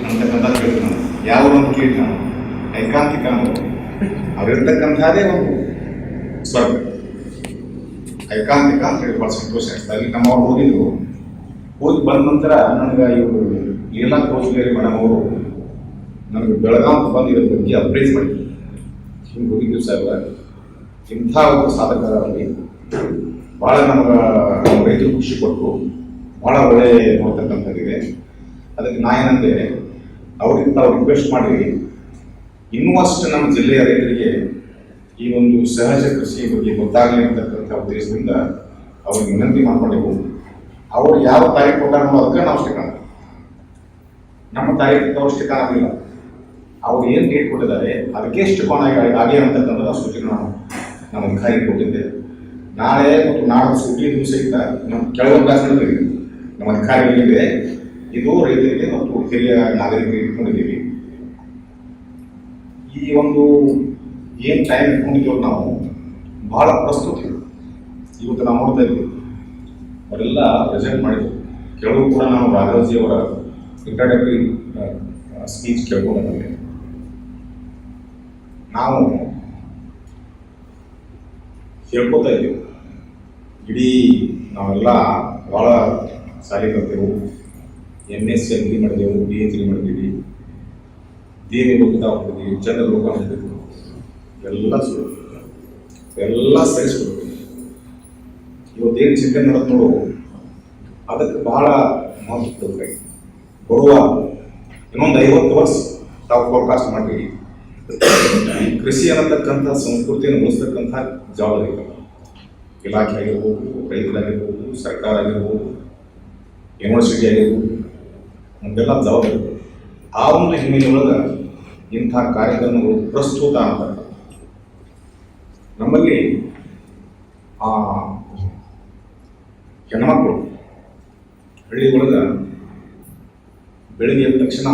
ಅಂತಕ್ಕಂಥ ಕೇಳಿದ್ರು ನಾವು ಯಾವ ಒಂದು ಕೇಳಿ ನಾವು ಐಕಾಂತಿಕ ಅವರಿರ್ತಕ್ಕಂಥದ್ದೇ ಒಂದು ಸ್ವರ್ಗ ಐಕಾಂತಿಕ ಅಂತ ಹೇಳಿ ಭಾಳ ಸಂತೋಷ ಆಗ್ತದೆ. ಅಲ್ಲಿ ನಮ್ಮವ್ರು ಹೋಗಿದ್ರು. ಹೋಗಿ ಬಂದ ನಂತರ ನನಗೆ ಇವರು ಲೀಲಾ ಕೋಚ್ಬೇರಿ ಮೇಡಮ್ ಅವರು ನನಗೆ ಬೆಳಗಾವಿ ಬಂದು ಇದ್ರ ಬಗ್ಗೆ ಅಪ್ರೈಸ್ ಮಾಡಿದ್ರು. ಹಿಂಗೆ ಹೋಗಿದ್ದೀವಿ ಸರ್, ಇಂಥ ಒಂದು ಸಾಧಕರಲ್ಲಿ ಭಾಳ ನಮ್ಗೆ ರೈತರು ಖುಷಿ ಕೊಟ್ಟರು, ಭಾಳ ಒಳ್ಳೆ ನೋಡ್ತಕ್ಕಂಥದ್ದಿದೆ. ಅದಕ್ಕೆ ನಾ ಏನಂದೆ, ಅವ್ರಿಗೆ ನಾವು ರಿಕ್ವೆಸ್ಟ್ ಮಾಡಿ ಇನ್ನೂ ಅಷ್ಟು ನಮ್ಮ ಜಿಲ್ಲೆಯ ರೈತರಿಗೆ ಈ ಒಂದು ಸಹಜ ಕೃಷಿ ಬಗ್ಗೆ ಗೊತ್ತಾಗಲಿ ಅಂತಕ್ಕಂಥ ಉದ್ದೇಶದಿಂದ ಅವ್ರಿಗೆ ವಿನಂತಿ ಮಾಡ್ಕೊಂಡೆವು. ಅವ್ರು ಯಾವ ತಾರೀಕು ಕೊಟ್ಟಾರೋ ಅದಕ್ಕೆ ನಾವು ಸ್ಟಿಕ್ ಆಗ, ನಮ್ಮ ತಾರೀಕು ಅವ್ರು ಸ್ಟಿಕ್ ಆಗಲಿಲ್ಲ. ಅವ್ರು ಏನು ಡೇಟ್ ಕೊಟ್ಟಿದ್ದಾರೆ ಅದಕ್ಕೆ ಸ್ಟಿಕ್ ಆನ್ ಆಗಿ ಅಂತಕ್ಕಂಥ ಸೂಚನೆ ನಾನು ನಮ್ಮ ಅಧಿಕಾರಿಗೆ ಕೊಟ್ಟಿದ್ದೆ. ನಾಳೆ ಮತ್ತು ನಾಳೆ ಸೂಟಿ ದಿವಸ ಸಹಿತ ನಮ್ಮ ಕೆಳಗೆ ಕ್ಲಾಸ್ ನಮ್ಮ ಅಧಿಕಾರಿಗಳಿದೆ. ಇದು ರೈತರಿಗೆ ಮತ್ತು ಹಿರಿಯ ನಾಗರಿಕರಿಗೆ ಇಟ್ಕೊಂಡಿದ್ದೀವಿ. ಈ ಒಂದು ಏನು ಟೈಮ್ ಇಟ್ಕೊಂಡಿದ್ದೀವಿ ನಾವು ಬಹಳ ಪ್ರಸ್ತುತಿ ಇವತ್ತು ನಾವು ನೋಡ್ತಾ ಇದ್ದೀವಿ. ಅವರೆಲ್ಲ ಪ್ರೆಸೆಂಟ್ ಮಾಡಿದ್ರು. ಕೆಲವು ಕೂಡ ನಾವು ರಾಘವಜಿ ಅವರ ಇಂಟ್ರಡಕ್ಟರಿ ಸ್ಪೀಚ್ ಕೇಳ್ಕೊಂಡ್ಬಂದಿದ್ದೆ. ನಾವು ಹೇಳ್ಕೊತಾ ಇದ್ದೀವಿ, ಇಡೀ ನಾವೆಲ್ಲ ಭಾಳ ಶಾಲೆ ಕಲ್ತೆವು, MSc ಅಗ್ರಿ ಮಾಡಿದೆವು, PhD ಮಾಡಿದ್ದೀವಿ, ದೇವಿ ಹೋಗ್ತಾ ಹೋಗ್ತೀವಿ, ಜನರು ಲೋಕ ಹೋಗ್ತಿದ್ವಿ, ಎಲ್ಲ ಸುಳ್ಳು, ಎಲ್ಲ ಸಹಿಸ್ಕೊಡ್ತೀವಿ. ಇವತ್ತೇನು ಚಿಂತನೆ ಮಾಡೋದು ನೋಡು, ಅದಕ್ಕೆ ಬಹಳ ಮಹತ್ವ ಕೊಡಬೇಕು. ಬರುವ ಇನ್ನೊಂದು 50 ವರ್ಷ ತಾವು ಫೋರ್ಕಾಸ್ಟ್ ಮಾಡಿ ಕೃಷಿ ಅನ್ನತಕ್ಕಂಥ ಸಂಸ್ಕೃತಿಯನ್ನು ಉಳಿಸ್ತಕ್ಕಂಥ ಜವಾಬ್ದಾರಿ ಇಲಾಖೆ ಆಗಿರ್ಬೋದು, ರೈತರಾಗಿರ್ಬೋದು, ಸರ್ಕಾರ ಆಗಿರ್ಬೋದು, ಯೂನಿವರ್ಸಿಟಿ ಆಗಿರ್ಬೋದು, ನಮಗೆಲ್ಲ ಜವಾಬ್ದಾರಿ. ಆ ಒಂದು ಹಿನ್ನೆಲೆಯೊಳಗೆ ಇಂಥ ಕಾರ್ಯಕ್ರಮಗಳು ಪ್ರಸ್ತುತ ಅಂತ ನಮ್ಮಲ್ಲಿ ಹೆಣ್ಮಕ್ಳು ಹಳ್ಳಿ ಒಳಗೆ ಬೆಳಗ್ಗೆ ಎದ್ದ ತಕ್ಷಣ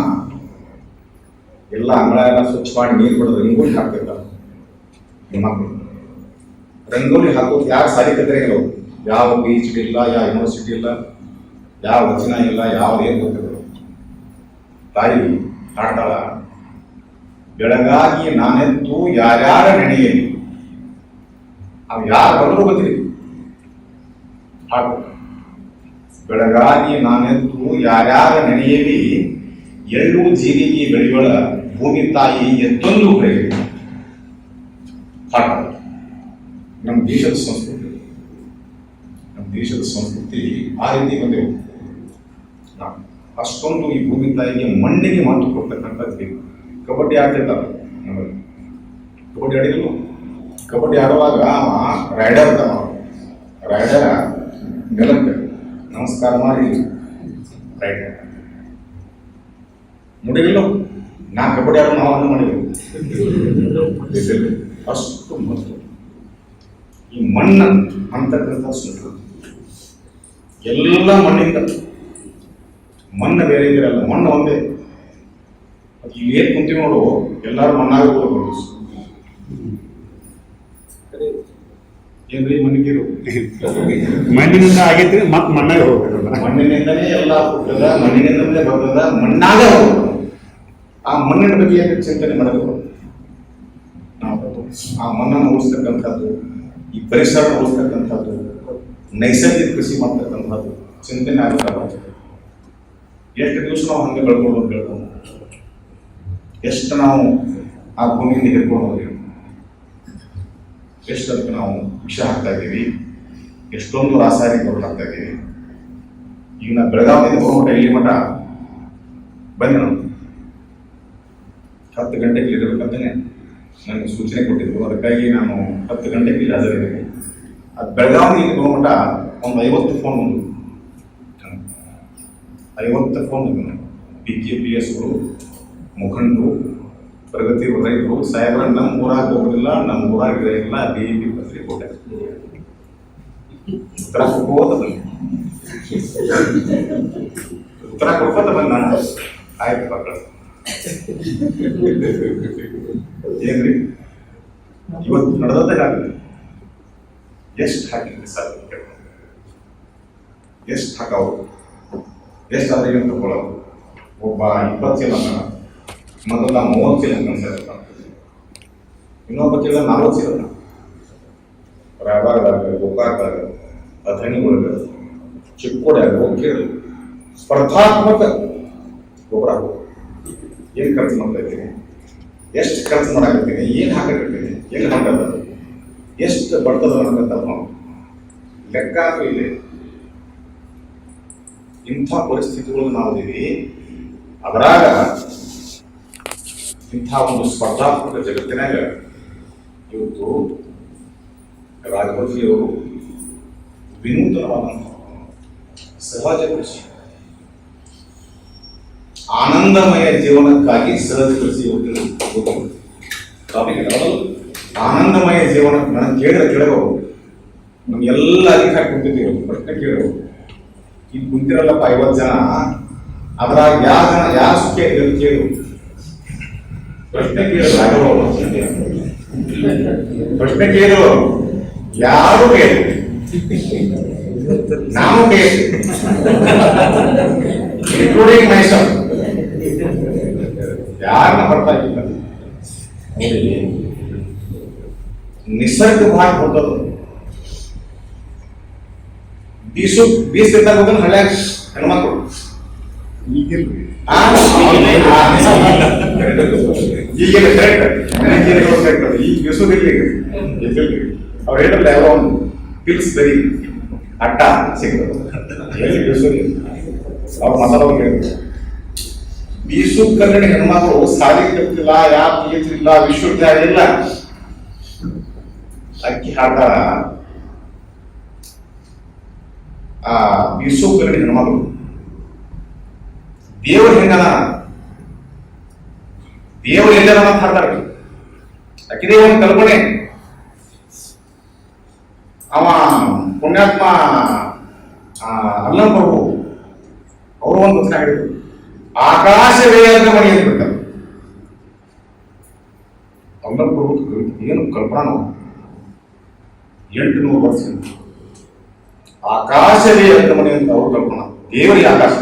ಎಲ್ಲ ಅಂಗಳ ಎಲ್ಲ ಸ್ವಚ್ಛ ಮಾಡಿ ನೀರು ಬಿಡೋದು ರಂಗೋಲಿ ಹಾಕ್ತಿರ್ತಾರೆ. ಹೆಣ್ಮಕ್ಳು ರಂಗೋಲಿ ಹಾಕೋದು ಯಾರು ಸಾಲಿ ಕತ್ತರಿಲ್ಲ, ಯಾವ PhD ಇಲ್ಲ, ಯಾವ ಯೂನಿವರ್ಸಿಟಿ ಇಲ್ಲ, ಯಾವ ವಚನ ಇಲ್ಲ, ಯಾವುದೇನು ಗೊತ್ತಿಲ್ಲ. ತಾಯಿ ಹಾಡ್ತಾಳ, ಬೆಳಗಾಗಿ ನಾನೆತ್ತು ಯಾರ್ಯಾರ ನೆನೆಯಲಿ, ಅವು ಯಾರು ಬಂದರೂ ಗೊತ್ತಿರಿ ಹಾಡು. ಬೆಳಗಾಗಿ ನಾನೆತ್ತು ಯಾರ್ಯಾರ ನೆನೆಯಲಿ, ಎಳ್ಳು ಜೀರಿಗೆ ಬೆಳೆಗಳ ಭೂಮಿ ತಾಯಿ ಎತ್ತೊಂದು ಬೆಳೆಯಲಿ ಹಾಡು. ನಮ್ಮ ದೇಶದ ಸಂಸ್ಕೃತಿ, ನಮ್ಮ ದೇಶದ ಸಂಸ್ಕೃತಿ ಆ ರೀತಿ ಬಂದೆವು. ಅಷ್ಟೊಂದು ಈ ಭೂಮಿ ತಾಯಿಗೆ ಮಣ್ಣಿಗೆ ಮಾತು ಕೊಡ್ತಕ್ಕಂಥದ್ದು. ಕಬಡ್ಡಿ ಆಡ್ತಿರ್ತಾರೆ ನಮ್ಮಲ್ಲಿ, ಕಬಡ್ಡಿ ಆಡಿದ್ರು. ಕಬಡ್ಡಿ ಆಡುವಾಗ ರೈಡರ್ ಇರ್ತಾನ, ರೈಡರ ನೆಲಕ್ಕೆ ನಮಸ್ಕಾರ ಮಾಡಿ ರೈಡರ್ ನೋಡಿರಲಿಲ್ಲ. ನಾ ಕಬಡ್ಡಿ ಆಡೋ ನಾವು ಮಾಡಿದ್ರು. ಅಷ್ಟು ಮಹತ್ವ ಈ ಮಣ್ಣು ಅಂತಕ್ಕಂಥ ಸುಂಟು. ಎಲ್ಲ ಮಣ್ಣಿಂದ, ಮಣ್ಣು ಬೇರೆ ಇದಿರಲ್ಲ, ಮಣ್ಣು ಒಂದೇ. ಇಲ್ಲಿ ಏನು ಕುಂತೀವಿ ನೋಡು, ಎಲ್ಲರೂ ಮಣ್ಣಾಗ ಹೋಗ್ಬೋದು. ಏನ್ರಿ ಮಣ್ಣಿಗಿರು ಮಣ್ಣಿನಿಂದ ಆಗೈತಿ, ಮತ್ತೆ ಮಣ್ಣಾಗ ಹೋಗ್ಬೇಕು. ಮಣ್ಣಿನಿಂದನೇ ಎಲ್ಲ ಹುಟ್ಟದ, ಮಣ್ಣಿನಿಂದಲೇ ಬರ್ತದ, ಮಣ್ಣಾಗ ಹೋಗ್ಬೋದು. ಆ ಮಣ್ಣಿನ ಬಗ್ಗೆ ಏನು ಚಿಂತನೆ ಮಾಡಬೇಕು ನಾವು. ಆ ಮಣ್ಣನ್ನು ಉಳಿಸ್ತಕ್ಕಂಥದ್ದು, ಈ ಪರಿಸರ ಉಳಿಸ್ತಕ್ಕಂಥದ್ದು, ನೈಸರ್ಗಿಕ ಕೃಷಿ ಮಾಡ್ತಕ್ಕಂಥದ್ದು ಚಿಂತನೆ ಆಗುತ್ತೆ. ಎಷ್ಟು ದಿವಸ ನಾವು ಹಂಗೆ ಬೆಳ್ಕೊಂಡು ಎಷ್ಟು ನಾವು ಆ ಭೂಮಿಯಿಂದ ಹಿಡ್ಕೊಂಡು ಹೋಗಿ ಎಷ್ಟು ಅದಕ್ಕೆ ನಾವು ವಿಷ ಹಾಕ್ತಾ ಇದ್ದೀವಿ, ಎಷ್ಟೊಂದು ರಾಸಾಯನಿಕ ಗೊಬ್ಬರ ಹಾಕ್ತಾ ಇದ್ದೀವಿ. ಈಗ ನಾ ಬೆಳಗಾವಿಯಿಂದ ಹೋಗ್ಬಿಟ್ಟ ಇಲ್ಲಿ ಮಠ ಬಂದೆ. ನಾನು 10 ಗಂಟೆಗೆ ಇರಬೇಕಂತಾನೆ ನನಗೆ ಸೂಚನೆ ಕೊಟ್ಟಿದ್ರು. ಅದಕ್ಕಾಗಿ ನಾನು 10 ಗಂಟೆಗೆ ಇಲ್ಲಿ ಹಾಜರಿದ್ದೀನಿ. ಅದು ಬೆಳಗಾವಿ ಇಲ್ಲಿ ಹೋಗ್ಬಿಟ್ಟ ಒಂದು 50 ಫೋನ್ ಬಂದು, 50 ಫೋನ್ ಬಂದು PKPSಗಳು, ಮುಖಂಡರು, ಪ್ರಗತಿ ರೈತರು, ಸಾಹೇಬ್ರ ನಮ್ಮ ಊರಾಗ ಹೋಗೋದಿಲ್ಲ, ನಮ್ಮ ಊರಾಗ ಇರೋದಿಲ್ಲ, DEP ಪತ್ರಿಕೆ ಕೊಟ್ಟೆ. ಉತ್ತರ ಕೊಡ್ಕೋತ ಬನ್ನಿ, ಉತ್ತರ ಕೊಡ್ಕೋತ ಬನ್ನಿ. ನಾನು ಆಯ್ತು ಮಕ್ಕಳು ಏನ್ರಿ ಇವತ್ತು ನಡೆದದ್ದಾಗಲಿ ಎಷ್ಟು ಹಾಕಿದ್ರಿ ಸರ್, ಎಷ್ಟು ಹಾಕವು, ಎಷ್ಟು ಆದ್ರೆ ಏನು ತಗೊಳ್ಳೋದು, ಒಬ್ಬ 20 ಚೀಲ ಅಂತಾನ, ಮತ್ತೊಂದ 30 ಚೀಲ ಅಂತ, ಇನ್ನೊಬ್ಬ ಚೀಲ 40 ಚೀಲ ಅಂತಾನ. ರಾಯಬಾಗದಾಗ, ಗೋಕಾಕದಾಗ, ಅಥಣಿಗೊಳಗ, ಚಿಕ್ಕೋಡ್ಯಾಗ ಹೋಗಿ ಕೇಳಿ ಸ್ಪರ್ಧಾತ್ಮಕ ಗೊಬ್ಬರ ಏನು ಖರ್ಚು ಮಾಡ್ತಾ ಇದ್ದೀನಿ, ಎಷ್ಟು ಖರ್ಚು ಮಾಡಾಕತ್ತೀನಿ, ಏನು ಹಾಕಕತ್ತೀನಿ, ಎಲ್ಲಿ ಹೊಂಟದ, ಎಷ್ಟು ಬರ್ತದ ಅನ್ನೋಂಥ ನಾವು ಲೆಕ್ಕ ಇದೆ. ಇಂಥ ಪರಿಸ್ಥಿತಿಗಳು ನಾವು ಇದೀವಿ. ಅದರಾಗ ಇಂಥ ಒಂದು ಸ್ಪರ್ಧಾತ್ಮಕ ಜಗತ್ತಿನಾಗ ಇವತ್ತು ರಾಘವಜಿಯವರು ವಿನೂತನವಾದಂಥ ಸಹಜ ಕೃಷಿ, ಆನಂದಮಯ ಜೀವನಕ್ಕಾಗಿ ಸಹಜ ಕೃಷಿ ಟಾಪಿಕ್ ಆನಂದಮಯ ಜೀವನ. ನನಗೆ ಕೇಳಬಹುದು, ನಮ್ಗೆಲ್ಲ ಅಧಿಕಾರ ಕುಂತಿದ್ದೀವಿ, ಪ್ರಶ್ನೆ ಕೇಳಬಹುದು. ಈಗ ಕುಂತಿರಲ್ಲಪ್ಪ 50 ಜನ, ಅದ್ರಾಗ ಯಾವ ಸುಖ ಕೇಳು ಪ್ರಶ್ನೆ ಕೇಳೋದು, ಪ್ರಶ್ನೆ ಕೇಳು, ಯಾರು ಕೇಳಿ, ನಾನು ಕೇಳಿ, ಇನ್ಕ್ಲೂಡಿಂಗ್ ಮೈಸೆಲ್ಫ್. ಯಾರನ್ನ ಬರ್ತಾ ಇಲ್ಲ ನಿಸರ್ಗ ಭಾಗ ಹೊಟ್ಟದು. ಬೀಸಿದ್ದಾಗ ಹೋಗೋದು ಹಳ್ಳ್ಯಾಗ ಹೆಣ್ಮಕ್ಳು ಈಗಿಲ್ರಿ, ಈಗಿಲ್ಲ ಕರೆಕ್ಟ್. ಈಗ ಬೀಸೋದಿಲ್ಲ, ಅವ್ರು ಹೇಳಿರಲ್ಲ ಯಾವ ಒಂದು ಪಿಲ್ಸ್ ಬರೀ ಅಡ್ಡ ಸಿಗ್ತದೆ, ಎಲ್ಲಿ ಬೀಸೋದಿಲ್ಲ. ಅವ್ರು ಮಾತಾಡೋದು ಹೇಳಿದ್ರು, ಬೀಸು ಕನ್ನಡ ಹೆಣ್ಮಕ್ಳು ಸಾಲಿ ಕಲ್ತಿಲ್ಲ, ಯಾವ PhD ಇಲ್ಲ, ವಿಶ್ವವಿದ್ಯಾಲಯ ಇಲ್ಲ, ಅಕ್ಕಿ ಹಾಡ್ತಾರ. ಆ ಬೀಸು ಕನ್ನಡ ಹೆಣ್ಮಕ್ಳು ದೇವರು ಹೆಂಗದ, ದೇವರು ಎಲ್ಲದ ಅಂತ ಹಾಡ್ತಾರೆ. ಅಕ್ಕಿದೇ ಒಂದು ಕಲ್ಪನೆ. ಅವ ಪುಣ್ಯಾತ್ಮ ಅಲ್ಲಂ ಪ್ರಭು ಅವರು ಒಂದು ವಚನ ಹೇಳಿದ್ರು, ಆಕಾಶವೇ ಅಂತ ಮಣಿ ಅಂತ ಬಿಡ್ತಾರೆ. ಅಲ್ಲಂ ಪ್ರಭು ಏನು ಕಲ್ಪನಾ, 800 ವರ್ಷ ಆಕಾಶವೇ ಅಂತ ಮಣಿ ಅಂತ ಅವ್ರ ಕಲ್ಪನಾ. ದೇವರಿಗೆ ಆಕಾಶ.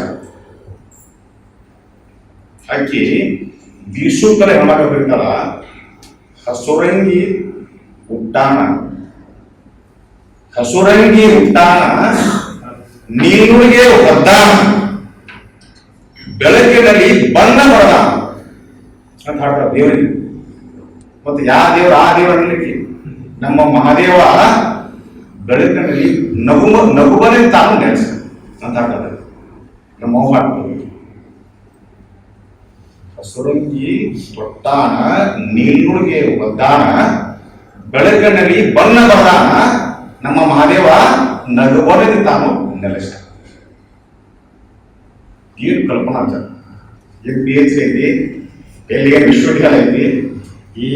ಅಕ್ಕಿ ಬೀಸು ಕಲೆ ಹೆಣ್ಮಕ್ಳು ಬರೀತಾಳ, ಹಸುರಂಗಿ ಉಟ್ಟಾಣ, ಹಸುರಂಗಿ ಉಟ್ಟಾಣ ನೀನುಗೆ ಒದ್ದಾನ, ಬೆಳಕಿನಲ್ಲಿ ಬಣ್ಣ ಬರದಾನ ಅಂತ ಹಾಡ್ತಾರ ದೇವರಿಗೆ. ಮತ್ತೆ ಯಾವ ದೇವರು ಆ ದೇವರ ಅನ್ಲಿಕ್ಕೆ ನಮ್ಮ ಮಹಾದೇವ ಬೆಳಕಿನಲ್ಲಿ ನಗುವನೇ ತಾನು ನೆನೆಸ ಅಂತ ಹಾಡ್ತಾರೆ ನಮ್ಮ ಅವ್ವ ಹಾಡ್ತಾರೆ. ಹಸುರಂಗಿ ತೊಟ್ಟಾನ ನೀನುಗೆ ಒದ್ದಾನ, ಬೆಳಕಿನಲ್ಲಿ ಬಣ್ಣ ಬರದಾನ, ನಮ್ಮ ಮಹಾದೇವ ನಗುವನೇ ತಾನು ನೆಲೆಸ. ಏನು ಕಲ್ಪನಾ ಅಂತ. ಏನು PhD ಐತಿ, ಎಲ್ಲಿ ಏನು ವಿಶ್ವವಿದ್ಯಾಲಯ ಐತಿ, ಈ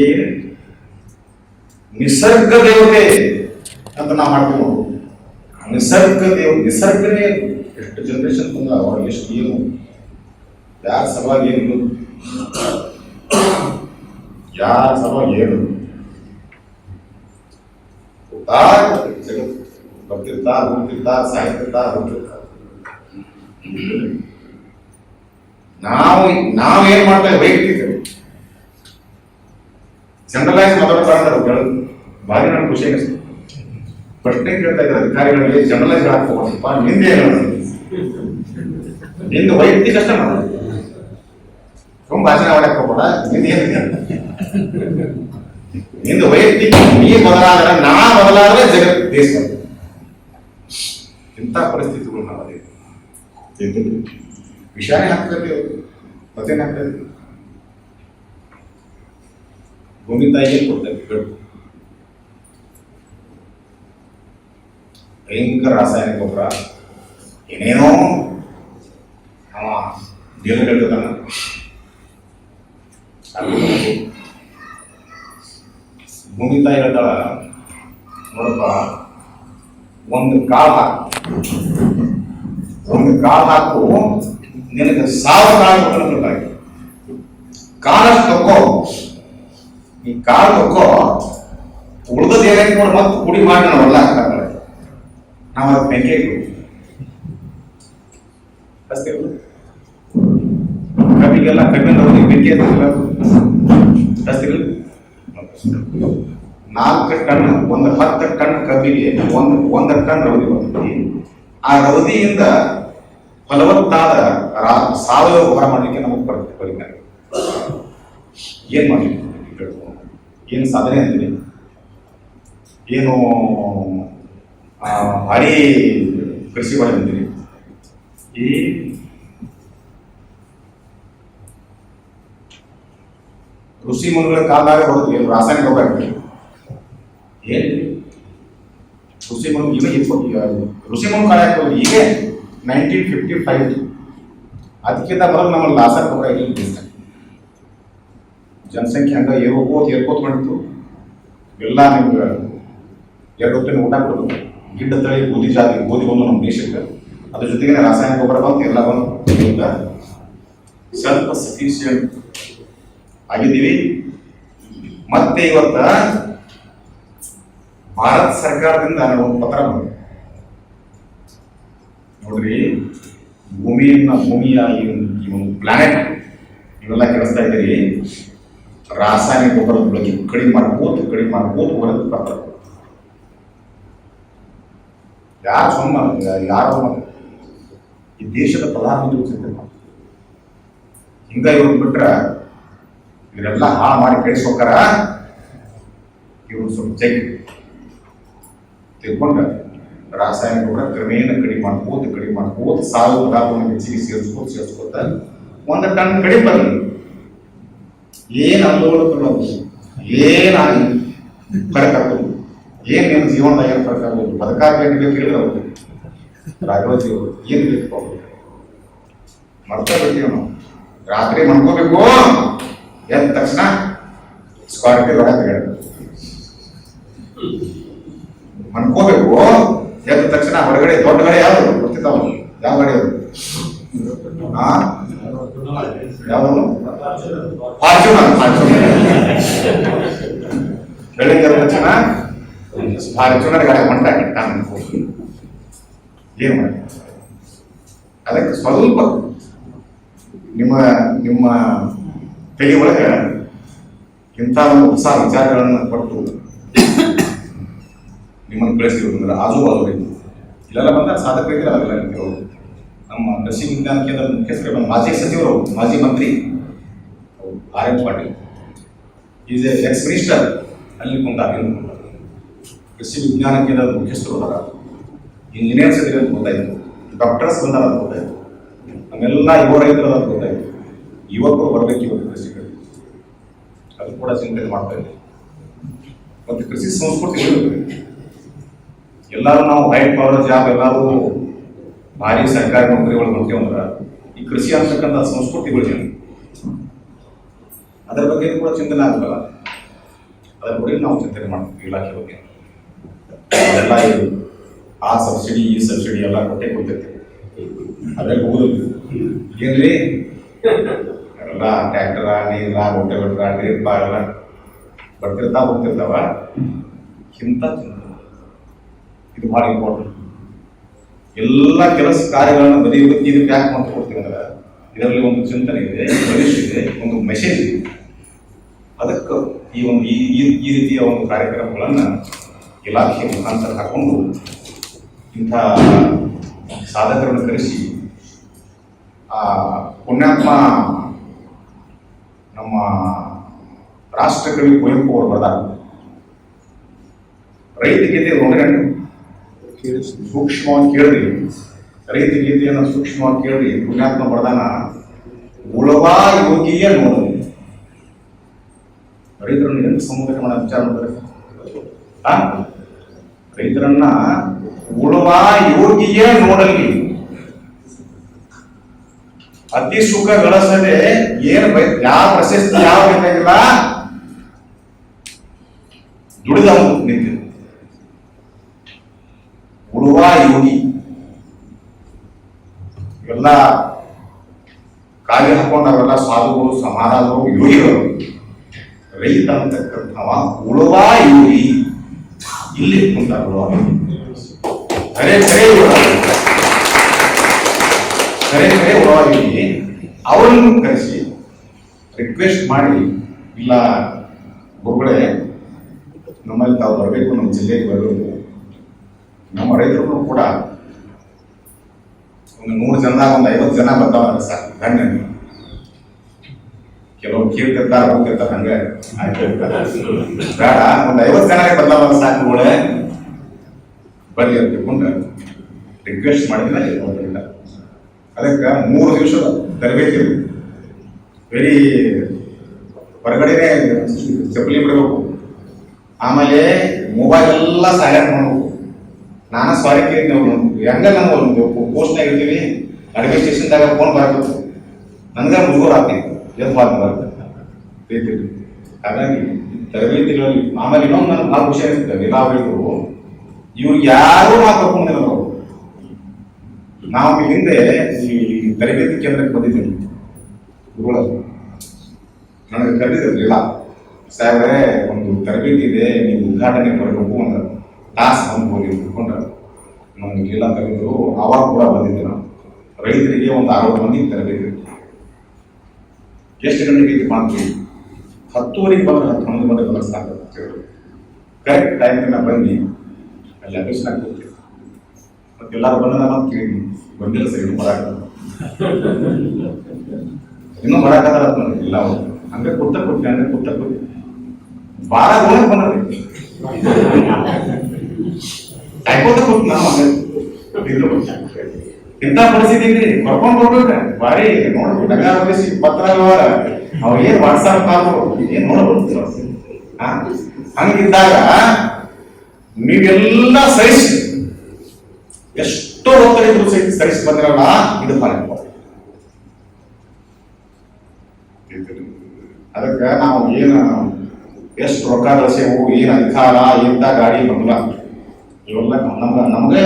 ನಿಸರ್ಗ ದೇವತೆ ಅಂತ ನಾವು ಮಾಡ್ತೀವಿ ನಾವು. ನಿಸರ್ಗ ನಿಸರ್ಗನೇ ಎಷ್ಟು ಜನರೇಷನ್ ಬಂದ, ಅವ್ರಿಗೆ ಎಷ್ಟು ಏನು, ಯಾರ ಸಲುವಾಗಿ ಏನು, ಯಾರ ಸಲುವಾಗಿ ಏನು ಬರ್ತಿರ್ತಾರ, ಹೋಗ್ತಿರ್ತಾರ, ಸಾಯ್ತಿರ್ತಾರ, ಹೋಗ್ತಿರ್ತಾರ. ನಾವೇನ್ ಮಾಡ್ತೇವೆ ವೈಯಕ್ತಿಕ ಜನರಲೈಸ್ ಮಾತಾಡ್ತಾರೆ. ಭಾರಿ ನನಗೆ ಖುಷಿ ಅನಿಸ್ತು. ಪ್ರಶ್ನೆ ಕೇಳ್ತಾ ಇದ್ದಾರೆ ಅಧಿಕಾರಿಗಳಿಗೆ, ಜನರಲೈಸ್ ಹಾಕೋಪ್ಪ, ನಿಂದೆ ನಿಂದು ವೈಯಕ್ತಿಕ ಅಷ್ಟೇ ಮಾಡ, ತುಂಬ ಭಾಷಣ ಮಾಡಕ್ ಹೋಗ್ಬೇಡ. ನಿಂದು ವೈಯಕ್ತಿಕ, ನೀ ಬದಲಾದ್ರೆ, ನಾ ಬದಲಾದ್ರೆ ಜಗತ್ ದೇಶ. ಇಂಥ ಪರಿಸ್ಥಿತಿಗಳು ನಾವು ಅದೇ ವಿಷಾನೇ ಹಾಕ್ತೇವೆ, ಮತ್ತೇನು ಹಾಕ್ತೇವೆ. ಭೂಮಿ ತಾಯಿ ಏನು ಕೊಡ್ತೇವೆ, ಗಡ್ಡು ಭಯಂಕರ ರಾಸಾಯನಿಕ ಗೊಬ್ಬರ, ಏನೇನೋ ಅವ ದೇವರು ಹೇಳ್ತಾನ. ಭೂಮಿ ತಾಯಿ ಹೇಳ್ತಾಳ, ನೋಡಪ್ಪ, ಒಂದು ಕಾಳು ಹಾಕು, ನಿನಗೆ 1000 ಕಾಳು ಕೊಡ್ತಾರೆ. ಕಾಳಷ್ಟು ತಕ್ಕೋ, ಈ ಕಾಳು ತಕ್ಕೋ, ಉಳಿದದ ಏನಕ್ಕೆ ನೋಡಿ ಮತ್ತೆ ಪುಡಿ ಮಾಡಿ ನಾವು ಎಲ್ಲ ಹಾಕ್ತಾರೆ. ನಾವು ಅದಕ್ಕೆ ಬೆಂಕಿ ಅಷ್ಟೇ. ಈಗೆಲ್ಲ ಕಬ್ಬಿನ ರವದಿ ಬೆಂಕಿ ಜಾಸ್ತಿ 4 ಟನ್ 10 ಟನ್ ಕಬ್ಬಿಗೆ 1 ಟನ್ ರವದಿ ಬರ್ತದೆ. ಆ ರವದಿಯಿಂದ ಫಲವತ್ತಾದ ಸಾವಯವ ಗೊಬ್ಬರ ಮಾಡಲಿಕ್ಕೆ ನಮಗೆ ಬರೀತಾರೆ. ಏನ್ ಮಾಡಲಿಕ್ಕೆ ಏನು ಸಾಧನೆ ಅಂತೀರಿ, ಏನು ಭಾರಿ ಕೃಷಿ ಬೆಳೆ ಅಂತೀರಿ. ಈ ಋಷಿ ಮುನಿಗಳ ಕಾಲದಾಗ ಬರೋದು ರಾಸಾಯನಿಕ ಗೊಬ್ಬರ ಏನ್ ಋಷಿ ಮುನಿ ಋಷಿ ಮುನಿ ಕಾಲ ಯಾಕೆ ಈಗ 1955 ಅದಕ್ಕಿಂತ ಬರೋದು ನಮ್ಮಲ್ಲಿ ರಾಸಾಯನಿಕ ಗೊಬ್ಬರ ಇಲ್ಲ. ಜನಸಂಖ್ಯೆ ಹಂಗ ಏರ್ಕೋತ್ ಮಾಡಿತ್ತು. ಎಲ್ಲ ನಿಮ್ಗೆ 2 ಹೊತ್ತಿನ ಊಟ ಕೊಡೋದು, ಗಿಡ್ಡ ತಳಿ ಗೋಧಿ ಜಾತಿ ಗೋಧಿ ಬಂದು ನಮ್ಮ ದೇಶಕ್ಕೆ, ಅದ್ರ ಜೊತೆಗೆ ರಾಸಾಯನಿಕ ಗೊಬ್ಬರ ಬಂತು, ಎಲ್ಲ ಬಂದು ಸ್ವಲ್ಪ ಸಫಿಷಿಯಂಟ್ ಆಗಿದ್ದೀವಿ. ಮತ್ತೆ ಇವತ್ತ ಭಾರತ ಸರ್ಕಾರದಿಂದ ಒಂದು ಪತ್ರ ಬಂತು ನೋಡ್ರಿ, ಭೂಮಿಯ ಈ ಒಂದು ಪ್ಲಾನೆಟ್ ಇವೆಲ್ಲ ಕೆಲಸ್ತಾ ಇದ್ದೀರಿ, ರಾಸಾಯನಿಕ ಗೊಬ್ಬರದ ಬಗ್ಗೆ ಕಡಿಮೆ ಮಾಡ್ಬೋದು ಹೊರತು ಬರ್ತಾರೆ. ಯಾರು ಈ ದೇಶದ ಪ್ರಧಾನಮಂತ್ರಿ ಚಿಂತೆ ಹಿಂಗ ಇವ್ರು ಬಿಟ್ರ ಇವರೆಲ್ಲ ಹಾಳು ಮಾಡಿ ಕಳಿಸ್ಬೇಕಾರ. ಇವರು ಸ್ವಲ್ಪ ಚೆಕ್ ತಿಳ್ಕೊಂಡ್ರ ರಾಸಾಯನಿಕ ಗೊಬ್ಬರ ಕ್ರಮೇಣ ಕಡಿಮೆ ಮಾಡ್ಬೋದು ಸಾವಯವ ಪದಾರ್ಥವನ್ನು ಹೆಚ್ಚಿಗೆ ಸೇರಿಸ್ಕೋತ 1 ಟನ್ ಕಡಿಮೆ ಬರಲಿ. ಏನ್ ಆಂದೋಲನ ಏನಾಗಿ ಫರಕ್ ಆಗ್ತದೆ, ಏನ್ ಜೀವನದಾಗ ಏನು ಫರಕ್ ಆಗ್ಬೋದು, ಬದುಕಾಗ ಏನು ಬೇಕು ಹೇಳಿದ್ರೆ ಅವ್ರು ರಾಘವಜಿ ಅವರು ಏನು ಬೇಕು ಮಾಡ್ತಾ ಬರ್ತೀವಿ ನಾವು. ರಾತ್ರಿ ಮನ್ಕೋಬೇಕು, ಎದ್ದ ತಕ್ಷಣ ಸ್ಕಾರ್ಪಿಯೋ ಹೊರಗೆ ಮನ್ಕೋಬೇಕು, ಎದ್ದ ತಕ್ಷಣ ಹೊರಗಡೆ ದೊಡ್ಡ ಗಾಡಿ ಯಾವ್ದು ಗೊತ್ತಿದ್ದಾವ, ಯಾವ ಗಾಡಿ ಅದು ಯಾವ್ದು ಫಾರ್ಚೂನರ್. ಬೆಳಿಗ್ಗೆ ಎದ್ದ ತಕ್ಷಣ ಫಾರ್ಚೂನರ್ ಗಾಡಿ ಹೊಂಟಾಗಿ ಏನ್ ಮಾಡಿ ಅದಕ್ಕೆ ಸ್ವಲ್ಪ ನಿಮ್ಮ ತಲೆ ಒಳಗೆ ಇಂಥ ಒಂದು ಹೊಸ ವಿಚಾರಗಳನ್ನು ಕೊಟ್ಟು ನಿಮ್ಮನ್ನು ಬೆಳೆಸಿರೋದಂದ್ರೆ ಆಜು ಇಲ್ಲೆಲ್ಲ ಬಂದಾಗ ಸಾಧಕರಿಗೆ ಅದೆಲ್ಲ ನಿಂತಿರೋದು. ನಮ್ಮ ಕೃಷಿ ವಿಜ್ಞಾನ ಕೇಂದ್ರದ ಮುಖ್ಯಸ್ಥರು ಮಾಜಿ ಸಚಿವರು, ಮಾಜಿ ಮಂತ್ರಿ R.M. Patil, is X minister, ಅಲ್ಲಿ ಕುಂತಾಗ ಕೃಷಿ ವಿಜ್ಞಾನ ಕೇಂದ್ರದ ಮುಖ್ಯಸ್ಥರು ಅದಾರ, ಇಂಜಿನಿಯರ್ಸ್ ಇದ್ರೆ ಅಂತ ಗೊತ್ತಾಯ್ತು, ಡಾಕ್ಟರ್ಸ್ ಬಂದಾರ ಅಂತ ಗೊತ್ತಾಯ್ತು, ನಮ್ಮೆಲ್ಲ ಯುವ ರೈತರು ಅಂತ ಗೊತ್ತಾಯ್ತು. ಯುವಕರು ಬರಬೇಕು ಇವತ್ತು ಕೃಷಿಗೆ, ಅದು ಕೂಡ ಚಿಂತನೆ ಮಾಡ್ತಾ ಇದ್ದೀವಿ. ಮತ್ತು ಕೃಷಿ ಸಂಸ್ಕೃತಿ ಎಲ್ಲರೂ ನಾವು ವೈಟ್ ಕಲರ್ ಜಾಬ್ ಎಲ್ಲರೂ ಭಾರಿ ಸರ್ಕಾರಿ ನೌಕರಿಗಳು ನೋಡ್ತೀವಿ ಅಂದ್ರೆ ಈ ಕೃಷಿ ಅಂತಕ್ಕಂಥ ಸಂಸ್ಕೃತಿಗಳು ಅದರ ಬಗ್ಗೆ ಕೂಡ ಚಿಂತನೆ ಆಗಲ್ಲ. ಅದರ ಬಗ್ಗೆ ನಾವು ಚಿಂತನೆ ಮಾಡ್ತೀವಿ ಇಲಾಖೆ ಬಗ್ಗೆ. ಅದೆಲ್ಲ ಆ ಸಬ್ಸಿಡಿ ಈ ಸಬ್ಸಿಡಿ ಎಲ್ಲ ಕೊಟ್ಟೆ ಕೊಡ್ತಿರ್ತೀವಿ. ಅದೇ ಹೋಗುದು ಏನ್ರಿ ಎಲ್ಲ ಟ್ರ್ಯಾಕ್ಟರ, ನೀರ, ರೋಟೋವೇಟರ್, ಡ್ರಿಪ್ ಎಲ್ಲ ಹೋಗ್ತಿರ್ತಾವ. ಇಂಥ ಇದು ಭಾಳ ಇಂಪಾರ್ಟೆಂಟ್. ಎಲ್ಲ ಕೆಲಸ ಕಾರ್ಯಗಳನ್ನು ಬದಿಯುವುದಕ್ಕೆ ಇದಕ್ಕೆ ಯಾಕೆ ಮಾಡ್ತಾ ಕೊಡ್ತೀವಿ ಅಂದ್ರೆ ಇದರಲ್ಲಿ ಒಂದು ಚಿಂತನೆ ಇದೆ, ಭವಿಷ್ಯ ಇದೆ, ಒಂದು ಮೆಸೇಜ್ ಇದೆ. ಅದಕ್ಕೆ ಈ ರೀತಿಯ ಒಂದು ಕಾರ್ಯಕ್ರಮಗಳನ್ನು ಇಲಾಖೆ ಮುಖಾಂತರ ಹಾಕೊಂಡು ಇಂಥ ಸಾಧಕರನ್ನು ಕರೆಸಿ ಆ ಪುಣ್ಯಾತ್ಮ ನಮ್ಮ ರಾಷ್ಟ್ರಕವಿ ಕುವೆಂಪು ಅವರು ಬರ್ತಾರೆ. ರೈತ ಗೀತೆ ಒಂದೆರಡು ಸೂಕ್ಷ್ಮವಾಗಿ ಕೇಳಿದ್ರಿ, ರೈತ ಗೀತೆಯನ್ನು ಸೂಕ್ಷ್ಮವಾಗಿ ಕೇಳಿದ್ರಿ. ಪುಣ್ಯಾತ್ಮ ಬರ್ದಾನ, ಉಳವಾ ಯೋಗಿಯ ನೋಡಲಿ. ರೈತರನ್ನು ಎಂದು ಸಂಬೋಧನೆ ಮಾಡೋ ವಿಚಾರ ಮಾಡಿದ್ರೆ ರೈತರನ್ನ ಉಳುವಾ ಯೋಗಿಯ ನೋಡಲಿ, ಅತಿ ಸುಖ ಗಳಿಸದೆ ಏನು ಯಾವ ಪ್ರಶಸ್ತಿ ಯಾವ ಬೇಕಾಗಿಲ್ಲ, ದುಡಿದ ನಿಂತಿದೆ. ಉಳುವಾ ಯೋಗಿ ಇವೆಲ್ಲ ಕಾಗೆ ಹಾಕೊಂಡು ಅವೆಲ್ಲ ಸಾಧುಗಳು, ಸಮಾರಾಧರು, ಯೋಗಿಗಳು. ರೈತ ಅಂತಕ್ಕಂಥವ ಉಳುವಾ ಯೋಗಿ, ಇಲ್ಲಿ ಕುಂತಾರ ಕರೆ ಉಳುವಾ ಯೋಗಿ. ಅವರನ್ನು ಕರೆಸಿ ರಿಕ್ವೆಸ್ಟ್ ಮಾಡಿ, ಇಲ್ಲ ಗುರುಗಳೇ ನಮ್ಮಲ್ಲಿ ತಾವು ಬರಬೇಕು, ನಮ್ಮ ಜಿಲ್ಲೆಗೆ ಬರಬೇಕು, ನಮ್ಮ ರೈತರು ಕೂಡ ಒಂದು 100 ಜನದಾಗ ಒಂದು 50 ಜನ ಬರ್ತಾವ ಸರ್ ಗಣ್ಯ. ಕೆಲವರು ಕೇಳ್ತಿರ್ತಾರೆ ಹೋಗ್ತಿರ್ತಾರೆ, ಹಂಗೆ ಬೇಡ ಒಂದು 50 ಜನ ಬರ್ತಾವ ಸಾಕುಗಳೇ ಬರ್ಲಿ ಅಂತ ತಿಳ್ಕೊಂಡು ರಿಕ್ವೆಸ್ಟ್ ಮಾಡಿದ್ರೆ ಇಲ್ಲ. ಅದಕ್ಕೆ 3 ದಿವಸದ ತರಬೇತಿ ವೆರಿ ಹೊರಗಡೆನೆ ಚಪ್ಪಲಿ ಬಿಡಬೇಕು, ಆಮೇಲೆ ಮೊಬೈಲ್ ಎಲ್ಲ ಸೈಲೆಂಟ್ ಮಾಡಬೇಕು. ನಾನು ಸಾರಿ ಕೇಳಿ ಹೆಂಗ ನಾವು ಪೋಸ್ಟ್ ಆಗಿರ್ತೀವಿ, ಅಡ್ಮಿನಿಸ್ಟ್ರೇಷನ್ದಾಗ ಫೋನ್ ಬರಬೇಕು, ನನಗೆ ಮುಜುಗರ ಆಗ್ತೈತಿ ಎದ್ದು ಬರ್ತದೆ. ಹಾಗಾಗಿ ತರಬೇತಿಗಳಲ್ಲಿ ಆಮೇಲೆ ಇನ್ನೊಂದು ನನಗೆ ಭಾಳ ಖುಷಿ ಆಗಿರ್ತದೆ, ನೀರಾವರಿಗಳು ಇವ್ರಿಗೆ ಯಾರೂ ನಾವು ಕರ್ಕೊಂಡಿಲ್ಲ. ನಾವು ಹಿಂದೆ ಈ ತರಬೇತಿ ಕೇಂದ್ರಕ್ಕೆ ಬಂದಿದ್ದೀವಿ, ಗುರುಗಳು ನನಗೆ ಕರೆದಿರಲಿಲ್ಲ, ಸಾಹೇಬ್ರೆ ಒಂದು ತರಬೇತಿ ಇದೆ, ನೀವು ಉದ್ಘಾಟನೆ ಮಾಡಬೇಕು ಅಂತ ಟಾಸ್ಕ್ ಹೋಗಿ ತಿಳ್ಕೊಂಡ್ರೆ ನಮ್ಗೆ ಇಲ್ಲ ಕರೆದ್ರು. ಅವಾಗ ಕೂಡ ಬಂದಿದ್ದೆ ನಾವು. ರೈತರಿಗೆ ಒಂದು 60 ಮಂದಿ ತರಬೇತಿ. ಎಷ್ಟು ಗಂಟೆಗೆ ಇದು ಮಾಡ್ತೀವಿ? 10:30 ಬಂದ್ರೆ 10 ಮಂದಿ ಬಂದ್ರೆ ಸಾಕು. ಕರೆಕ್ಟ್ ಟೈಮ್ನ ಬಂದು ಅಲ್ಲಿ ಅಡ್ಮಿಷನ್ ಹೋಗ್ತೀವಿ. ಮತ್ತೆ ಎಲ್ಲರೂ ಬಂದ ಮತ್ತೆ ಕೇಳಿ ಬಂದಿಲ್ಲ ಸರ್, ಇನ್ನೂ ಬರಾಕ ಇನ್ನೂ ಬರಾಕದಾರ ಇಲ್ಲ ಅವರು ಹಂಗೆ ಕೊಟ್ಟ ಬಾರ ಬಂದ್ರಿ ಟೈಪೋದ ಕೊಟ್ಟು ನಾವು ಇಂಥ ಪರಿಸ್ಥಿತಿ ಇದ್ರಿ ಕರ್ಕೊಂಡ್ ಬರ್ಬೇಕ ಬಾರಿ ನೋಡ್ಬೇಕು. ಡಂಗಾವಲಿಸಿ ಪತ್ರ ಅವ್ರು ಏನ್ ವಾಟ್ಸಾಪ್ ಕಾಲ್ ಏನ್ ನೋಡ್ಬೇಕು. ಹಂಗಿದ್ದಾಗ ನೀವೆಲ್ಲ ಸಹಿಸಿ ಎಷ್ಟೋ ಹೋಗ್ತಾರಿದ್ರು ಸಹಿಸಿ ಬಂದಿರಲ್ಲ, ಇದು ಫಾಲೋ. ಅದಕ್ಕೆ ನಾವು ಏನು ಎಷ್ಟು ರೊಕ್ಕ ಗಳಿಸೇವು, ಏನು ಅಧಿಕಾರ, ಎಂತ ಗಾಡಿ ಬಂದಿಲ್ಲ, ಇವೆಲ್ಲ ನಮಗೆ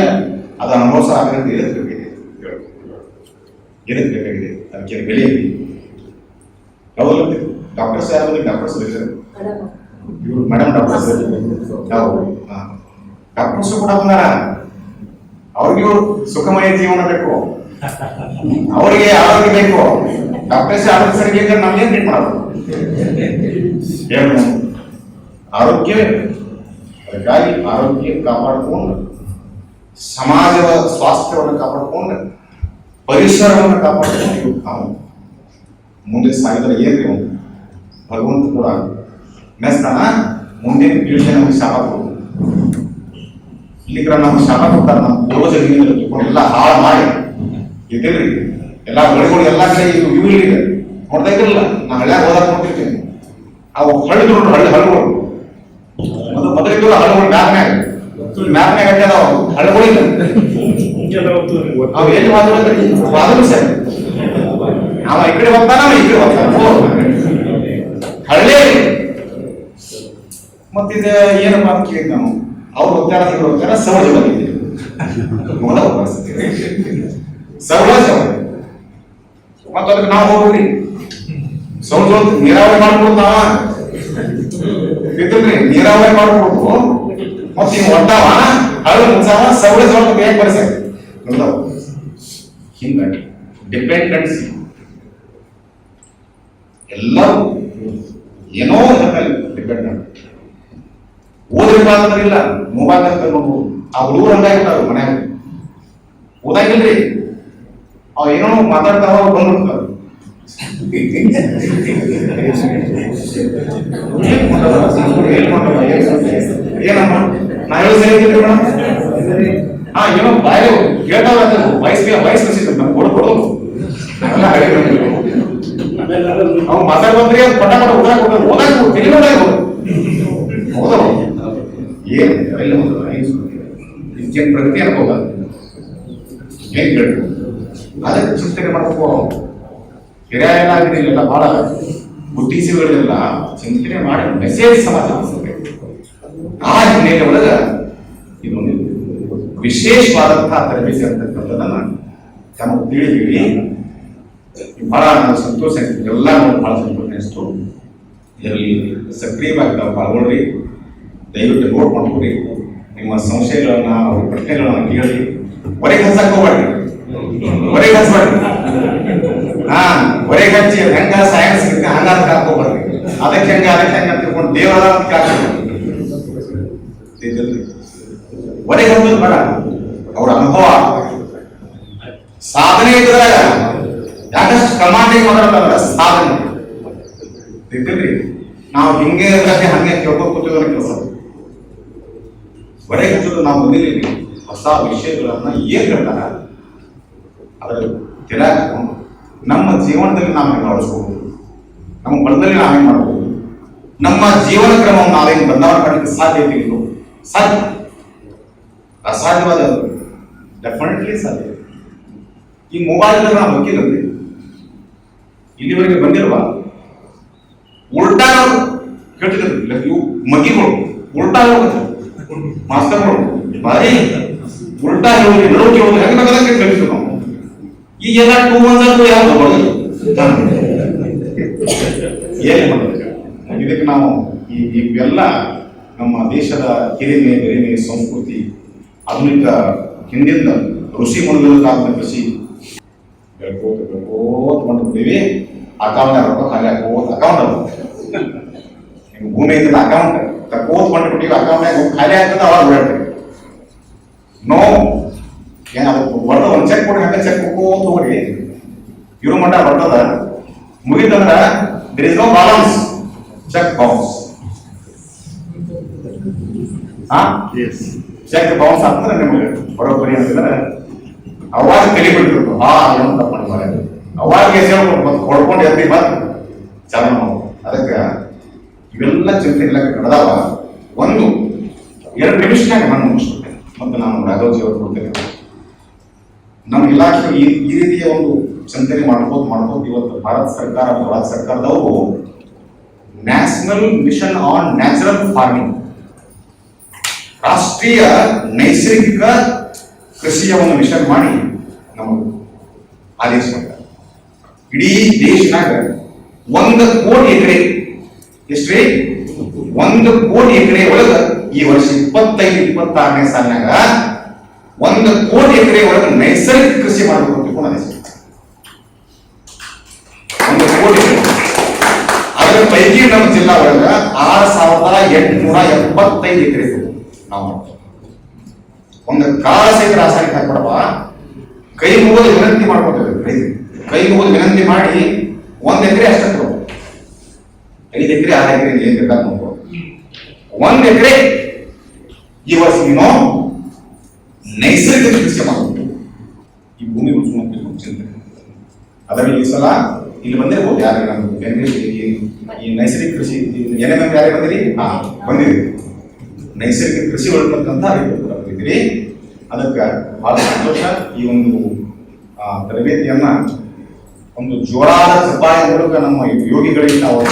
ಅದು ಅನುಭವ ಆಗಂತ ಏನಕ್ಕೆ ಬೇಕಾಗಿದೆ, ಅದಕ್ಕೆ ಬೆಲೆ ಹೌದು. ಡಾಕ್ಟರ್ಸ್ ಯಾರು? ಡಾಕ್ಟರ್ಸ್ ಇವರು ಮೇಡಮ್ ಡಾಕ್ಟರ್ಸ್ ಹೌದು, ಡಾಕ್ಟರ್ಸ್ ಕೂಡ ಬಂದಾರ. ಅವ್ರಿಗೂ ಸುಖಮಯ ಜೀವನ ಬೇಕು, ಅವರಿಗೆ ಆರೋಗ್ಯ ಬೇಕು. ಡಾಕ್ಟರ್ಸ್ ಆರೋಗ್ಯ ಸರಿಗೆ ನಮ್ಗೇನು ಟ್ರೀಟ್ ಮಾಡೋದು? ಆರೋಗ್ಯ. ಅದಕ್ಕಾಗಿ ಆರೋಗ್ಯ ಕಾಪಾಡಿಕೊಂಡು, ಸಮಾಜದ ಸ್ವಾಸ್ಥ್ಯವನ್ನು ಕಾಪಾಡಿಕೊಂಡು, ಪರಿಸರವನ್ನು ಕಾಪಾಡಿಕೊಂಡು ನಾವು ಮುಂದೆ ಸಾಗಿದರೆ ಏನ್ರಿ ಒಂದು ಭಗವಂತ ಕೂಡ ನೆಸ್ತಾನ ಮುಂದಿನ ಪೀಳಿಗೆ ನಮಗೆ ಶಾಪ ಕೊಡು. ಇಲ್ಲಿಗ್ರ ನಮ್ಗೆ ಶಾಪ ಕೊಡ್ತಾರೆ, ನಮ್ಮ ಪೂರ್ವಜರಿಗೆ ಎಲ್ಲ ಹಾಳು ಮಾಡಿ ಇದ್ದಿಲ್ರಿ. ಎಲ್ಲ ಬೆಳೆಗಳು ಎಲ್ಲ ಕಡೆ ಇವು ಇದೆ ನೋಡ್ತಾ ಇದ್ದಿರಲ್ಲ. ನಾ ಹಳ್ಳ್ಯಾಗ ಹೋದಾಗ ನೋಡ್ತಿರ್ತೀನಿ, ಅವು ಹಳ್ಳಿದ್ರು ಹಳ್ಳಿಗಳು ಮೊದಲಿದ್ದು ಹಳ್ಳಿಗಳು ಮ್ಯಾಪ್ನಾಗ ಹಾಕ್ಯಾರ ಹಳ್ಳಿಗಳಿಲ್ಲ. ಅವು ಎಲ್ಲಿ ಮಾತಾಡೋದ್ರಿ ಸರ್, ಅವ ಈ ಕಡೆ ಹೋಗ್ತಾನ, ಈ ಕಡೆ ಹೋಗ್ತಾನ ಹಳ್ಳಿ. ಮತ್ತಿದ ಏನಪ್ಪ ಅಂತ ಕೇಳಿದ್ ನಾವು, ಅವ್ರು ಹೋಗ್ತಾರ ಇವ್ರು ಹೋಗ್ತಾರ, ಸವಳ ಬಂದಿದ್ದೀವಿ ಮೊದಲ ಪರಿಸ್ಥಿತಿ ಸವಳ ಮತ್ತೆ ಅದಕ್ಕೆ ನಾವು ಹೋಗ್ರಿ ಸೌಂಡ್ ನೀರಾವರಿ ಮಾಡ್ಕೊಡ್ತಾವ ಇದ್ರಿ, ನೀರಾವರಿ ಮಾಡ್ಕೊಡ್ತು. ಮತ್ತೆ ನೀವು ಒಟ್ಟಾವ ಹಳ್ಳ ಮುನ್ಸಾವ ಸವಳ ಸವಳ ಬೇಗ ಬರ್ಸ ಹಿಂಗಾಗಿ ಡಿಪೆಂಡೆನ್ಸಿ ಎಲ್ಲರೂ ಏನೋ ಡಿಪೆಂಡೆಂಟ್. ಓದ್ರಿ ಇಲ್ಲ ಮೊಬೈಲ್ ಅಂತ ನೋಡ್ಬೋದು. ಆ ಹುಡುಗರು ಹಂಗಾಗಿರ್ತಾರ ಮನ್ಯಾಗ ಓದಾಗಿಲ್ರಿ, ಅವ್ ಏನೋ ಮಾತಾಡ್ತಾವ ಬಂದ್ಬಿಡ್ತಾರ. ಏನಮ್ಮ ನಾ ಹೇಳೋ ಸರಿ ಮೇಡಮ್, ಏನೋ ಬಾಯಿ ಕೇಳ್ತಾವ ವಯಸ್ಸು ಕೊಡೋದು ಅವ್ ಮಾತಾಡ್ಬಂದ್ರಿ ಅದು ಪಟ ಪಟ ಓದಾಕ ಹೌದವ ಏನ್ ಪ್ರಗತಿ ಅನ್ಬೋದ ಏನ್ ಕೇಳ್ಬೇಕು. ಅದಕ್ಕೆ ಚಿಂತನೆ ಮಾಡ್ಬೇಕು. ಹಿರಿಯ ಏನಾಗಿದೆ ಇಲ್ಲೆಲ್ಲ ಬಹಳ ಬುದ್ಧಿಜೀವಿಗಳೆಲ್ಲ ಚಿಂತನೆ ಮಾಡಿ ಮೆಸೇಜ್ ಸಮಾಜ ಆ ಹಿನ್ನೆಲೆ ಒಳಗ ಇದೊಂದು ವಿಶೇಷವಾದಂತಹ ತರಬೇತಿ ಅಂತಕ್ಕಂಥದ್ದನ್ನ ತಮಗೆ ತಿಳಿದಿವಿ. ಬಹಳ ಸಂತೋಷ ಅನಿಸ್ತು, ಎಲ್ಲ ಬಹಳ ಸಂತೋಷ ಅನಿಸ್ತು. ಇದರಲ್ಲಿ ಸಕ್ರಿಯವಾಗಿ ತಾವು ಪಾಲ್ಗೊಳ್ರಿ, ದಯವಿಟ್ಟು ನೋಟ್ ಮಾಡ್ಕೊಡಿ. ನಿಮ್ಮ ಸಂಶಯಗಳನ್ನ ಅವ್ರ ಪ್ರಶ್ನೆಗಳನ್ನ ಕೇಳಿ ಹೊರಗೆ ಹಚ್ಚಕ್ ಹೋಗ್ಬೇಡ್ರಿ, ಹೊರಗೆ ಹಚ್ಬೇಡ್ರಿ. ಹೊರಗೆ ಹಚ್ಚಿ ಹೆಂಗ ಸೈನ್ಸ್ ಹಂಗ ಹಾಕೋಬಾರ್ದು. ಅದಕ್ಕೆ ಹೆಂಗೆ ಅಂತ ತಿಳ್ಕೊಂಡು ದೇವರ ಅಂತ ಹೊರಗೆ ಹೋಗೋದು ಬೇಡ. ಅವ್ರ ಅನುಭವ ಸಾಧನೆ ಇದ್ರಾಗ ಯಾಕಷ್ಟು ಕಮಾಂಡಿಂಗ್ ಮಾತಾಡ್ತಾರ ಸಾಧನೆ ತಿಳ್ರಿ. ನಾವು ಹಿಂಗೆ ಹಂಗೆ ಕೇಳ್ಕೊಂಡು ಕೂತಿದ್ರೆ ಕೆಲಸ ಹೊರಗೆ ಹಚ್ಚೋದು. ನಾವು ಬಂದಿದ್ದೀವಿ ಹೊಸ ವಿಷಯಗಳನ್ನ ಏನ್ ಹೇಳ್ತಾರ ಅದರ ತೆರೆ ಹಾಕೊಂಡು ನಮ್ಮ ಜೀವನದಲ್ಲಿ ನಾವು ಹೆಂಗೆ ಅಳಿಸ್ಬೋದು, ನಮ್ಮ ಹೊಲದಲ್ಲಿ ನಾವೇನ್ ಮಾಡ್ಬೋದು, ನಮ್ಮ ಜೀವನ ಕ್ರಮವನ್ನು ನಾವೇನು ಬದಲಾವಣೆ ಮಾಡಲಿಕ್ಕೆ ಸಾಧ್ಯತೆ ಇಲ್ಲ. ಸಾಧ್ಯ, ಅಸಾಧ್ಯವಾದ ಡೆಫಿನೆಟ್ಲಿ ಸಾಧ್ಯ. ಈ ಮೊಬೈಲ್ ನಾವು ಹೋಗಿಲ್ಲಂದ್ರೆ ಇಲ್ಲಿವರೆಗೆ ಬಂದಿರುವ ಉಲ್ಟಾ ಕೇಳ್ತಿದ್ರು ಇವು ಮಗಿಗಳು ಉಲ್ಟಾ ಮಾಸ್ತರ್ಗಳು ಬಾರಿ ಉಲ್ಟಾ ಹೇಳಿ ನಡವಳಿಕೆ ಹೋದ್ರೆ ಹೆಂಗೆ ಬೇಕಾದಂಗೆ ಕೇಳ್ತಿದ್ರು ನಾವು. ಈಗೆಲ್ಲ 2 1 ಯಾವ್ದು ಬರೋದು ಏನ್ ಮಾಡೋದು. ಇದಕ್ಕೆ ನಾವು ಇವೆಲ್ಲ ನಮ್ಮ ದೇಶದ ಹಿರಿಮೆ ಬೆರಿಮೆ ಸಂಸ್ಕೃತಿ ಆಧುನಿಕ ಹಿಂದಿನ ಋಷಿ ಮುನಿಗಳ ಕಾಲದ ಕೃಷಿ ಬೆಳ್ಕೋತ ಬಂದಿದ್ದೀವಿ. ಅಕೌಂಟ್ ರೊಕ್ಕ ಖಾಲಿ ಹಾಕೋದು ಅಕೌಂಟ್ ಅಲ್ಲ, ನಿಮ್ಗೆ ಭೂಮಿ ಐತದ ಅಕೌಂಟ್ ತಕ್ಕೋತ್ ಬಂದ್ಬಿಟ್ಟಿವಿ. ಅಕೌಂಟ್ನಾಗ ಖಾಲಿ ಆಗ್ತದ ಅವಾಗ ಬಿಡ್ತೀವಿ. ನೋ ಏನ್ ಅದಕ್ಕೆ ಬರ್ತದ ಒಂದು ಚೆಕ್ ಕೊಡಿ, ಹಂಗೆ ಚೆಕ್ ಹೋಗೋದು ಹೋಗಿ ಇರೋ ಮಟ್ಟ ಬರ್ತದ. ಮುಗಿತಂದ್ರ there is no balance, cheque bounce. Cheque bounce ಆಗ್ತದೆ ನಿಮಗೆ ಬರೋಬ್ಬರಿ ಅಂತಂದ್ರೆ ಅವಾಗ ತಲೆ ಬಿಡ್ತಿರ್ತು. ಏನು ತಪ್ಪು ಮಾಡಿ ಅವಾಗ ಹೊಡ್ಕೊಂಡು ಎದ್ದಿ ಬಂದು ಚಾಲೂ ಮಾಡೋದು. ಅದಕ್ಕೆ ಇವೆಲ್ಲ ಚಿಂತೆಗಳ ನಡೆದಾವ. ಒಂದು 2 ನಿಮಿಷನಾಗ ನಾನು ಮುಗಿಸ್ಬಿಟ್ಟೆ. ಮತ್ತು ನಾನು ರಾಘವಜಿ ಅವರು ಕೊಡ್ತೇನೆ. ನಮ್ಮ ಇಲಾಖೆ ಈ ರೀತಿಯ ಒಂದು ಚಿಂತನೆ ಮಾಡ್ಬೋದು ಇವತ್ತು ಭಾರತ ಸರ್ಕಾರ ಮತ್ತು ರಾಜ್ಯ ಸರ್ಕಾರದವರು national mission on natural farming, ರಾಷ್ಟ್ರೀಯ ನೈಸರ್ಗಿಕ ಕೃಷಿಯ ಒಂದು ಮಿಷನ್ ಮಾಡಿ ನಮಗೆ ಆದೇಶ ಮಾಡ್ತಾರೆ. ಇಡೀ ದೇಶನಾಗ 1 ಕೋಟಿ ಎಕರೆ, ಎಷ್ಟ್ರಿ 1 ಕೋಟಿ ಎಕರೆ ಒಳಗ ಈ ವರ್ಷ 25-26ನೇ ಸಾಲಿನಾಗ 1 ಕೋಟಿ ಎಕರೆ ಒಳಗ ನೈಸರ್ಗಿಕ ಕೃಷಿ ಮಾಡಬೇಕು ಅಂತ ತಿಳ್ಕೊಂಡು ಆದೇಶ. 1 ಕೋಟಿ ಅದರ ಪೈಕಿ ನಮ್ಮ ಜಿಲ್ಲಾ ಒಳಗ 6,875 ಎಕರೆ ನಾವು ಮಾಡ್ತೀವಿ. ಒಂದು ಕಾಲ ಸಹಿತ ರಾಸಾಯನಿಕ ಹಾಕ್ಬಿಡಪ್ಪ, ಕೈ ಮುಗಿದು ವಿನಂತಿ ಮಾಡ್ಕೊತೇವೆ. ಕೈ ಮುಗಿದು ವಿನಂತಿ ಮಾಡಿ 1 ಎಕರೆ ಅಷ್ಟೇ ಕೊಡ್ಬೋದು. 5 ಎಕರೆ 6 ಎಕರೆ ಏನ್ ಬೇಕಾದ ನೋಡ್ಬೋದು. 1 ಎಕರೆ ಈ ವರ್ಷ ನೀನು ನೈಸರ್ಗಿಕ ಕೃಷಿ ಮಾಡಬಹುದು. ಈ ಭೂಮಿ ಉಳಿಸುವ ಚಿಂತೆ ಅದರಲ್ಲಿ ಈ ಸಲ ಇಲ್ಲಿ ಬಂದಿರಬಹುದು. ಯಾರಿಗೆ ಈ ನೈಸರ್ಗಿಕ ಕೃಷಿ ಏನೇನು ಯಾರೇ ಬಂದಿರಿ ಬಂದಿರಿ. ನೈಸರ್ಗಿಕ ಕೃಷಿ ಒಳಪಟ್ಟಂತ ಬಂದಿದ್ದೀರಿ. ಅದಕ್ಕೆ ಬಹಳ ಸಂತೋಷ. ಈ ಒಂದು ತರಬೇತಿಯನ್ನ ಒಂದು ಜೋರಾದ ಚಪ್ಪಾಳೆ ಮೂಲಕ ನಮ್ಮ ಯೋಗಿಗಳಿಂದ ಅವರು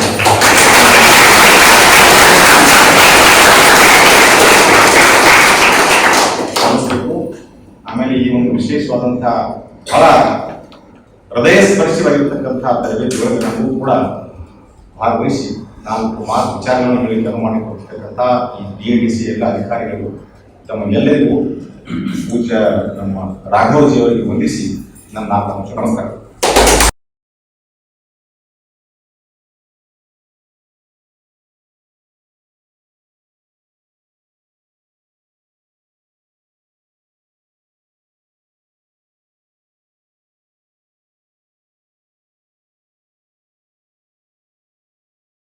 ಆಮೇಲೆ ಈ ಒಂದು ವಿಶೇಷವಾದಂತಹ ಬಹಳ ಹೃದಯ ಸ್ಪರ್ಶವಾಗಿರ್ತಕ್ಕಂತಹ ತರಬೇತಿಗಳನ್ನು ನಮಗೂ ಕೂಡ ಭಾಗವಹಿಸಿ ನಾವು ವಿಚಾರಗಳನ್ನು ಹೇಳಿಕೆ ಮಾಡಿಕೊಡ್ತಕ್ಕಂಥ ಈ DADC ಎಲ್ಲ ಅಧಿಕಾರಿಗಳು ತಮಗೆಲ್ಲರಿಗೂ ಪೂಜ್ಯ ನಮ್ಮ ರಾಘವಜಿ ಅವರಿಗೆ ವಂದಿಸಿ ನನ್ನ ನಮಸ್ಕಾರ.